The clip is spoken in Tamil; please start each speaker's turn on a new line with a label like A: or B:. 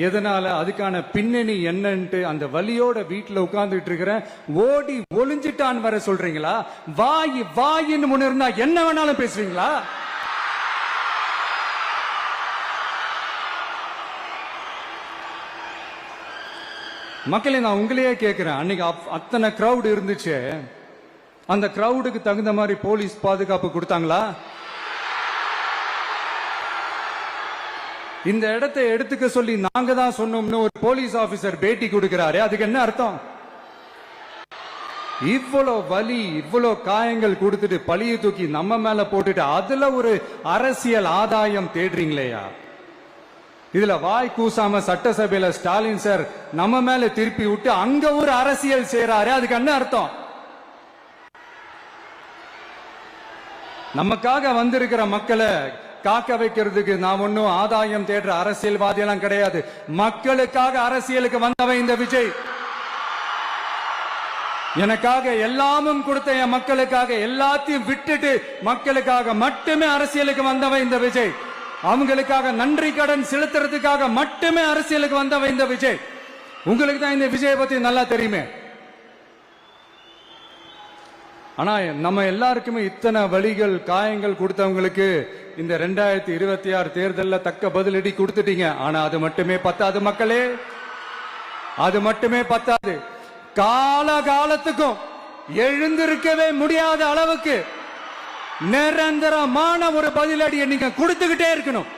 A: எதனால, அதுக்கான பின்னணி என்னன்ட்டு அந்த வலியோட வீட்டுல உட்கார்ந்துட்டு இருக்கிற ஓடி ஒளிஞ்சிட்டான் வர சொல்றீங்களா? வாய் வாயின்னு முன்ன இருந்தா என்ன வேணாலும் பேசுவீங்களா? மக்களே, நான் உங்களையே கேட்கிறேன், அன்னைக்கு அத்தனை கிரௌட் இருந்துச்சு, அந்த கிரௌடுக்கு தகுந்த மாதிரி போலீஸ் பாதுகாப்பு கொடுத்தாங்களா? இந்த இடத்தை எடுத்துக்க சொல்லி நாங்க தான் சொன்னோம்னு ஒரு போலீஸ் ஆபீசர் பேட்டி கொடுக்கிறாரு, அதுக்கு என்ன அர்த்தம்? இவ்வளோ வலி, இவ்வளோ காயங்கள் கொடுத்துட்டு பழிய தூக்கி நம்ம மேல போட்டுட்டு அதுல ஒரு அரசியல் ஆதாயம் தேடுறீங்களேயா? இதுல வாய் கூசாம சட்டசபையில ஸ்டாலின் சார் நம்ம மேல திருப்பி விட்டு அங்க ஒரு அரசியல் செய்யறாரு, அதுக்கு என்ன அர்த்தம்? நமக்காக வந்திருக்கிற மக்களை காக்க வைக்கிறதுக்கு நான் ஒன்னும் ஆதாயம் தேடுற அரசியல்வாதி எல்லாம் கிடையாது. மக்களுக்காக அரசியலுக்கு வந்தவன் இந்த விஜய். எனக்காக எல்லாமும் கொடுத்த என் மக்களுக்காக எல்லாத்தையும் விட்டுட்டு மக்களுக்காக மட்டுமே அரசியலுக்கு வந்தவன் இந்த விஜய். அவங்களுக்காக நன்றி கடன் செலுத்துறதுக்காக மட்டுமே அரசியலுக்கு வந்தவன் இந்த விஜய். உங்களுக்கு தான் இந்த விஜய் பத்தி நல்லா தெரியுமே. ஆனா நம்ம எல்லாருக்குமே இத்தனை வலிகள் காயங்கள் கொடுத்தவங்களுக்கு இந்த 2026 தேர்தலில் தக்க பதிலடி கொடுத்துட்டீங்க. ஆனா அது மட்டுமே பத்தாது மக்களே, அது மட்டுமே பத்தாது. காலகாலத்துக்கும் எழுந்திருக்கவே முடியாத அளவுக்கு நிரந்தரமான ஒரு பதிலடியை நீங்க கொடுத்துக்கிட்டே இருக்கணும்.